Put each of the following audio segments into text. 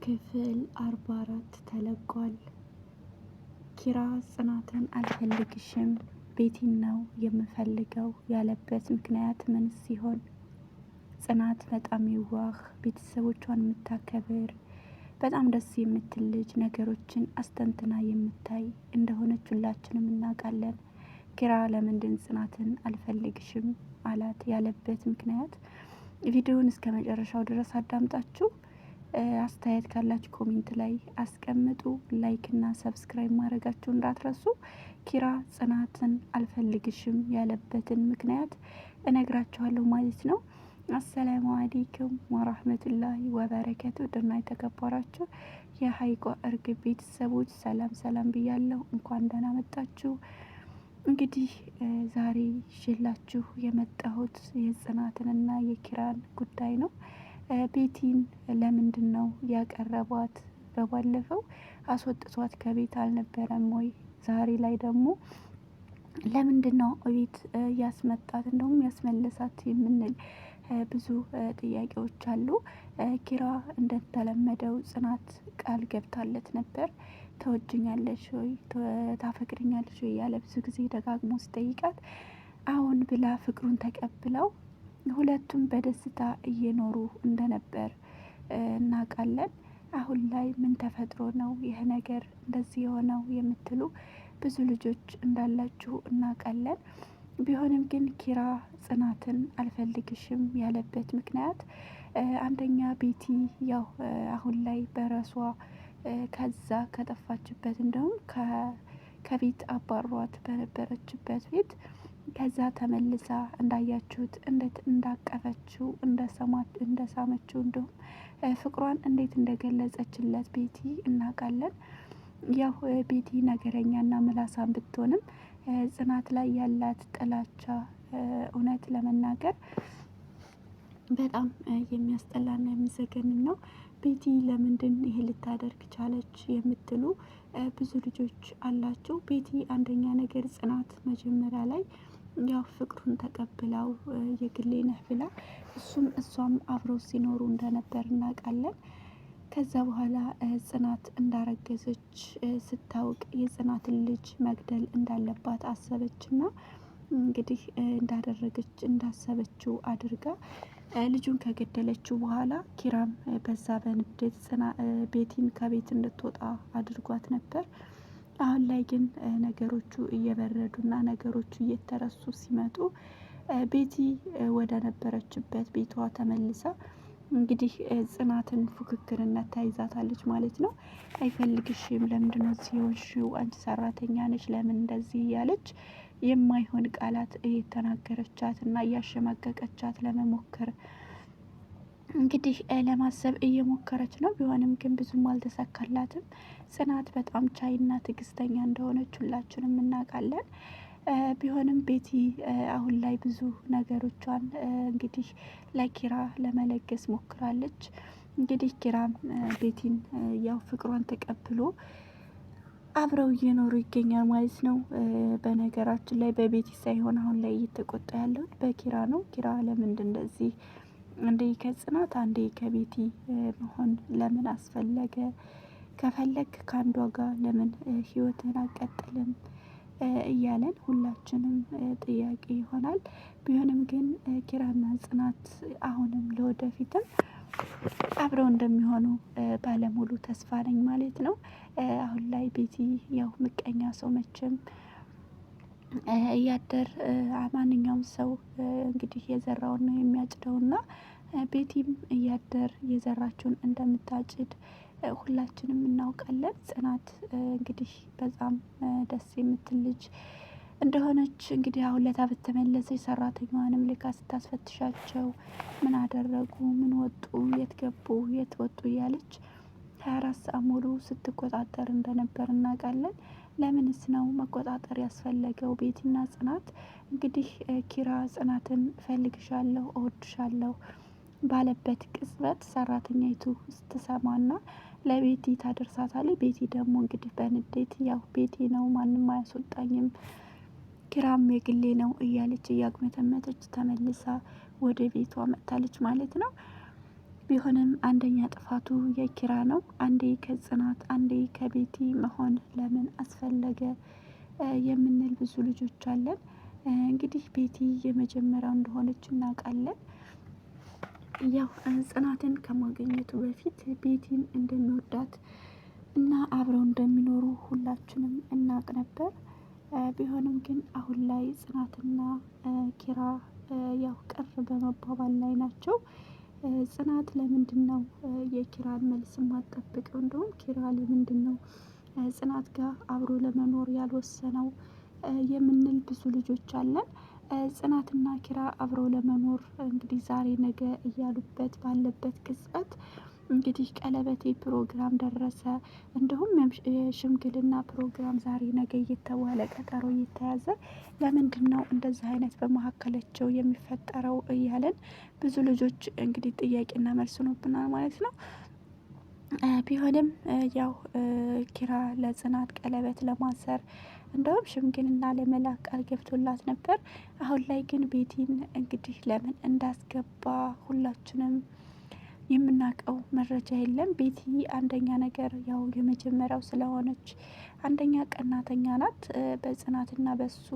ክፍል 44 ተለቋል። ኪራ ጽናትን አልፈልግሽም ቤቲን ነው የምፈልገው ያለበት ምክንያት ምን ሲሆን? ጽናት በጣም የዋህ ቤተሰቦቿን የምታከብር በጣም ደስ የምትል ልጅ ነገሮችን አስተንትና የምታይ እንደሆነች ሁላችንም እናውቃለን። ኪራ ለምንድን ጽናትን አልፈልግሽም አላት ያለበት ምክንያት ቪዲዮውን እስከ መጨረሻው ድረስ አዳምጣችሁ አስተያየት ካላችሁ ኮሜንት ላይ አስቀምጡ። ላይክ እና ሰብስክራይብ ማድረጋችሁ እንዳትረሱ። ኪራ ጽናትን አልፈልግሽም ያለበትን ምክንያት እነግራችኋለሁ ማለት ነው። አሰላሙ አለይኩም ወራህመቱላሂ ወበረከቱ። ደህና የተከበራችሁ የሀይቋ እርግብ ቤተሰቦች ሰላም ሰላም ብያለሁ። እንኳን ደህና መጣችሁ። እንግዲህ ዛሬ ይዤላችሁ የመጣሁት የጽናትንና የኪራን ጉዳይ ነው። ቤቲን ለምንድን ነው ያቀረቧት? በባለፈው አስወጥቷት ከቤት አልነበረም ወይ? ዛሬ ላይ ደግሞ ለምንድን ነው ቤት ያስመጣት እንደውም ያስመለሳት የምንል ብዙ ጥያቄዎች አሉ። ኪራ እንደተለመደው ጽናት ቃል ገብታለት ነበር። ተወጅኛለሽ ወይ ታፈቅድኛለሽ ወይ ያለ ብዙ ጊዜ ደጋግሞ ሲጠይቃት አሁን ብላ ፍቅሩን ተቀብለው ሁለቱም በደስታ እየኖሩ እንደነበር እናውቃለን። አሁን ላይ ምን ተፈጥሮ ነው ይህ ነገር እንደዚህ የሆነው የምትሉ ብዙ ልጆች እንዳላችሁ እናውቃለን። ቢሆንም ግን ኪራ ጽናትን አልፈልግሽም ያለበት ምክንያት አንደኛ ቤቲ ያው አሁን ላይ በራሷ ከዛ ከጠፋችበት እንደውም ከቤት አባሯት በነበረችበት ቤት ከዛ ተመልሳ እንዳያችሁት እንዴት እንዳቀፈችው እንደሳመችው እንዲሁም ፍቅሯን እንዴት እንደገለጸችለት ቤቲ እናውቃለን። ያው ቤቲ ነገረኛና ምላሳም ብትሆንም ጽናት ላይ ያላት ጥላቻ እውነት ለመናገር በጣም የሚያስጠላና የሚዘገንን ነው። ቤቲ ለምንድን ይሄ ልታደርግ ቻለች የምትሉ ብዙ ልጆች አላቸው። ቤቲ አንደኛ ነገር ጽናት መጀመሪያ ላይ ያው ፍቅሩን ተቀብለው የግሌ ነህ ብላ እሷም አብረው ሲኖሩ እንደነበር እናውቃለን። ከዛ በኋላ ጽናት እንዳረገዘች ስታውቅ የጽናትን ልጅ መግደል እንዳለባት አሰበችና እንግዲህ እንዳሰበችው አድርጋ ልጁን ከገደለችው በኋላ ኪራም በዛ በንዴት ቤቲን ከቤት እንድትወጣ አድርጓት ነበር። አሁን ላይ ግን ነገሮቹ እየበረዱና ነገሮቹ እየተረሱ ሲመጡ ቤቲ ወደ ነበረችበት ቤቷ ተመልሳ እንግዲህ ጽናትን ፉክክርነት ተይዛታለች ማለት ነው። አይፈልግሽም፣ ለምንድነው እዚህ የሆንሽው? አንቺ ሰራተኛ ነች፣ ለምን እንደዚህ እያለች የማይሆን ቃላት እየተናገረቻት እና እያሸማቀቀቻት ለመሞከር እንግዲህ ለማሰብ እየሞከረች ነው። ቢሆንም ግን ብዙም አልተሳካላትም። ጽናት በጣም ቻይና ትዕግስተኛ እንደሆነች ሁላችንም እናውቃለን። ቢሆንም ቤቲ አሁን ላይ ብዙ ነገሮቿን እንግዲህ ለኪራ ለመለገስ ሞክራለች። እንግዲህ ኪራም ቤቲን ያው ፍቅሯን ተቀብሎ አብረው እየኖሩ ይገኛል ማለት ነው። በነገራችን ላይ በቤቲ ሳይሆን አሁን ላይ እየተቆጣ ያለው በኪራ ነው። ኪራ ለምንድን እንደዚህ አንዴ ከጽናት አንዴ ከቤቲ መሆን ለምን አስፈለገ? ከፈለግ ከአንዷ ጋር ለምን ህይወትን አቀጥልም እያለን ሁላችንም ጥያቄ ይሆናል። ቢሆንም ግን ኪራና ጽናት አሁንም ለወደፊትም አብረው እንደሚሆኑ ባለሙሉ ተስፋ ነኝ ማለት ነው። አሁን ላይ ቤቲ ያው ምቀኛ ሰው መቼም እያደር ማንኛውም ሰው እንግዲህ የዘራውን ነው የሚያጭደውና ቤቲም እያደር የዘራችውን እንደምታጭድ ሁላችንም እናውቃለን። ጽናት እንግዲህ በጣም ደስ የምትል ልጅ እንደሆነች እንግዲህ አሁን ለታ በተመለሰች ሰራተኛዋንም ልካ ስታስፈትሻቸው ምን አደረጉ፣ ምን ወጡ፣ የት ገቡ፣ የት ወጡ እያለች 24 ሰዓት ሙሉ ስትቆጣጠር እንደነበር እናውቃለን። ለምንስ ነው መቆጣጠር ያስፈለገው? ቤቲና ጽናት እንግዲህ ኪራ ጽናትን እፈልግሻለሁ፣ እወድሻለሁ ባለበት ቅጽበት ሰራተኛይቱ ስትሰማና ለቤቲ ታደርሳታለች። ቤቲ ደግሞ እንግዲህ በንዴት ያው ቤቲ ነው ማንም አያስወጣኝም፣ ኪራም የግሌ ነው እያለች እያጉመተመተች ተመልሳ ወደ ቤቷ መጥታለች ማለት ነው። ቢሆንም አንደኛ ጥፋቱ የኪራ ነው። አንዴ ከጽናት አንዴ ከቤቲ መሆን ለምን አስፈለገ የምንል ብዙ ልጆች አለን። እንግዲህ ቤቲ የመጀመሪያው እንደሆነች እናውቃለን። ያው ጽናትን ከማግኘቱ በፊት ቤቲን እንደሚወዳት እና አብረው እንደሚኖሩ ሁላችንም እናውቅ ነበር። ቢሆንም ግን አሁን ላይ ጽናትና ኪራ ያው ቅር በመባባል ላይ ናቸው። ጽናት ለምንድን ነው የኪራን መልስ የማትጠብቀው? እንደውም ኪራ ለምንድን ነው ጽናት ጋር አብሮ ለመኖር ያልወሰነው የምንል ብዙ ልጆች አለን። ጽናትና ኪራ አብረው ለመኖር እንግዲህ ዛሬ ነገ እያሉበት ባለበት ቅጽበት እንግዲህ ቀለበቴ ፕሮግራም ደረሰ። እንዲሁም የሽምግልና ፕሮግራም ዛሬ ነገ እየተባለ ቀጠሮ እየተያዘ ለምንድን ነው እንደዚህ አይነት በመካከላቸው የሚፈጠረው እያለን ብዙ ልጆች እንግዲህ ጥያቄና መልስ ሆኖብናል ማለት ነው። ቢሆንም ያው ኪራ ለጽናት ቀለበት ለማሰር እንደውም ሽምግልና ለመላክ ቃል ገብቶላት ነበር። አሁን ላይ ግን ቤቲን እንግዲህ ለምን እንዳስገባ ሁላችንም የምናውቀው መረጃ የለም። ቤቲ አንደኛ ነገር ያው የመጀመሪያው ስለሆነች አንደኛ ቀናተኛ ናት። በጽናትና በሱ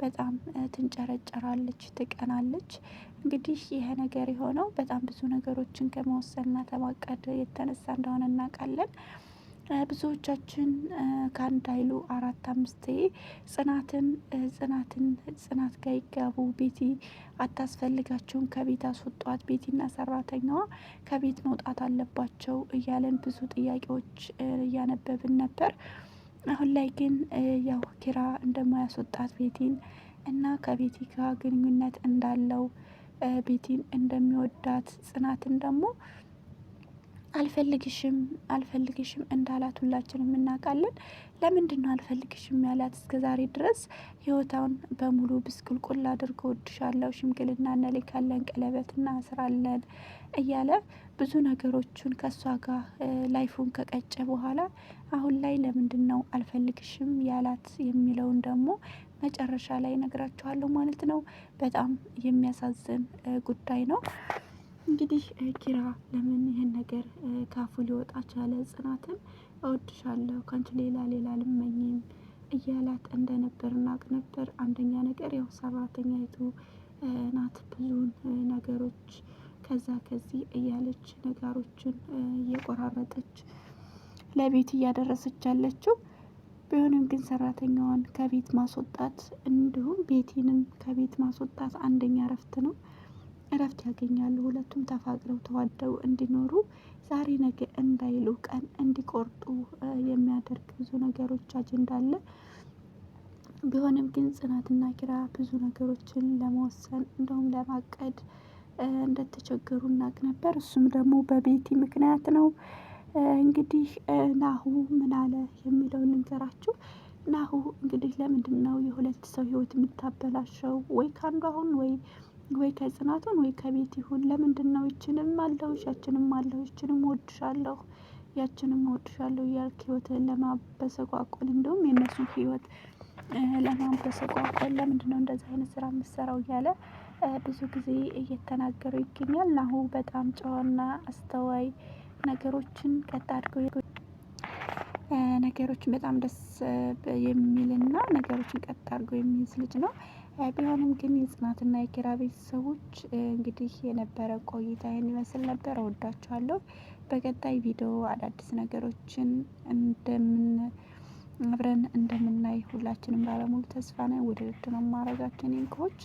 በጣም ትንጨረጨራለች፣ ትቀናለች። እንግዲህ ይሄ ነገር የሆነው በጣም ብዙ ነገሮችን ከመወሰንና ከማቀድ የተነሳ እንደሆነ እናውቃለን። ብዙዎቻችን ከአንድ ኃይሉ አራት አምስቴ ጽናት ጋር ይጋቡ፣ ቤቲ አታስፈልጋቸውም፣ ከቤት አስወጧት፣ ቤቲና ሰራተኛዋ ከቤት መውጣት አለባቸው እያለን ብዙ ጥያቄዎች እያነበብን ነበር። አሁን ላይ ግን ያው ኪራ እንደማያስወጣት ቤቲን እና ከቤቲ ጋር ግንኙነት እንዳለው ቤቲን እንደሚወዳት ጽናትን ደግሞ አልፈልግሽም እንዳላት ሁላችንም እናውቃለን። ለምንድን ነው አልፈልግሽም ያላት? እስከ ዛሬ ድረስ ህይወታውን በሙሉ ብስቁልቁል አድርጎ እወድሻለሁ፣ ሽምግልና እንልካለን፣ ቀለበት እናስራለን እያለ ብዙ ነገሮችን ከእሷ ጋር ላይፉን ከቀጨ በኋላ አሁን ላይ ለምንድን ነው አልፈልግሽም ያላት የሚለውን ደግሞ መጨረሻ ላይ እነግራችኋለሁ ማለት ነው። በጣም የሚያሳዝን ጉዳይ ነው። እንግዲህ ኪራ ለምን ይህን ነገር ካፉ ሊወጣ ቻለ? ጽናትን እወድሻለሁ ከአንቺ ሌላ አልመኝም እያላት እንደነበር እናውቅ ነበር። አንደኛ ነገር ያው ሰራተኛይቱ ናት ብዙን ነገሮች ከዛ ከዚህ እያለች ነገሮችን እየቆራረጠች ለቤት እያደረሰች ያለችው። ቢሆንም ግን ሰራተኛዋን ከቤት ማስወጣት እንዲሁም ቤቲንም ከቤት ማስወጣት አንደኛ እረፍት ነው። እረፍት ያገኛሉ ሁለቱም ተፋቅረው ተዋደው እንዲኖሩ ዛሬ ነገ እንዳይሉ ቀን እንዲቆርጡ የሚያደርግ ብዙ ነገሮች አጀንዳ አለ። ቢሆንም ግን ጽናትና ኪራ ብዙ ነገሮችን ለመወሰን እንደውም ለማቀድ እንደተቸገሩ እናውቅ ነበር። እሱም ደግሞ በቤቲ ምክንያት ነው። እንግዲህ ናሁ ምን አለ የሚለውን ልንገራችሁ። ናሁ እንግዲህ ለምንድን ነው የሁለት ሰው ህይወት የምታበላሸው? ወይ ከአንዱ አሁን ወይ ከጽናቱን ወይ ከቤት ይሁን። ለምንድን ነው ይችንም አለሁሽ ያችንም አለሁሽ ይችንም እወድሻለሁ ያችንም እወድሻለሁ እያልክ ህይወትህን ለማበሰቋቆል እንደውም የእነሱን ህይወት ለማበሰቋቆል ለምንድን ነው እንደዚህ አይነት ስራ የምትሰራው? እያለ ብዙ ጊዜ እየተናገሩ ይገኛል። ናሁ በጣም ጨዋና አስተዋይ ነገሮችን ቀጥ አድርገው ነገሮችን በጣም ደስ የሚልና ነገሮችን ቀጥ አድርገው የሚይዝ ልጅ ነው። ቢሆንም ግን የጽናትና የኪራ ቤተሰቦች እንግዲህ የነበረ ቆይታ ይህን ይመስል ነበር። እወዳችኋለሁ። በቀጣይ ቪዲዮ አዳዲስ ነገሮችን አብረን እንደምናይ ሁላችንም ባለሙሉ ተስፋ ነን። ውድድ ነው ማድረጋችን እንቆች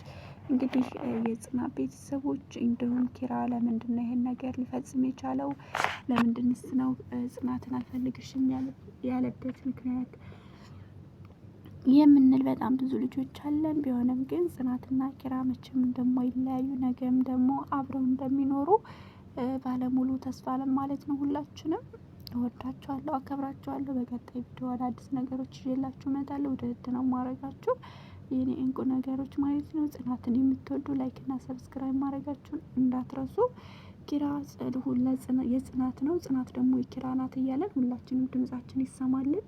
እንግዲህ የጽናት ቤተሰቦች እንዲሁም ኪራ ለምንድን ነው ይሄን ነገር ሊፈጽም የቻለው? ለምንድንስ ነው ጽናትን አልፈልግሽም ያለበት ምክንያት የምንል በጣም ብዙ ልጆች አለን። ቢሆንም ግን ጽናትና ኪራ መቼም እንደማይለያዩ ነገም ደግሞ አብረው እንደሚኖሩ ባለሙሉ ተስፋ አለን ማለት ነው። ሁላችንም እወዳችኋለሁ፣ አከብራችኋለሁ። በቀጣይ ቪዲዮ አዳዲስ ነገሮች ይዤላችሁ እመጣለሁ። ውድድ ነው ማድረጋችሁ የኔ እንቁ ነገሮች ማለት ነው። ጽናትን የምትወዱ ላይክ እና ሰብስክራይብ ማድረጋችሁን እንዳትረሱ። ኪራ የጽናት ነው፣ ጽናት ደግሞ የኪራ ናት እያለን ሁላችንም ድምጻችን ይሰማልን።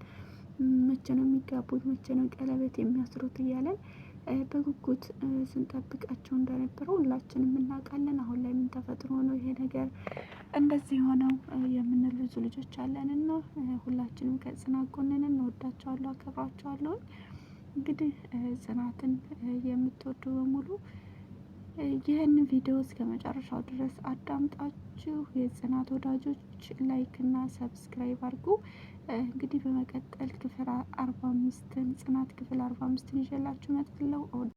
መቼ ነው የሚጋቡት? መቼ ነው ቀለበት የሚያስሩት? እያለን በጉጉት ስንጠብቃቸው እንደነበረው ሁላችንም እናውቃለን። አሁን ላይ ምን ተፈጥሮ ነው ይሄ ነገር እንደዚህ ሆነው የምንል ብዙ ልጆች አለን እና ሁላችንም ከጽናት ጎንን እንወዳቸዋለሁ፣ አከብራቸዋለሁ። እንግዲህ ጽናትን የምትወዱ በሙሉ ይህን ቪዲዮ እስከ መጨረሻው ድረስ አዳምጣችሁ የጽናት ወዳጆች ላይክ እና ሰብስክራይብ አድርጉ። እንግዲህ በመቀጠል ክፍል 45ን ጽናት ክፍል 45ን ይዤላችሁ መጥቻለሁ።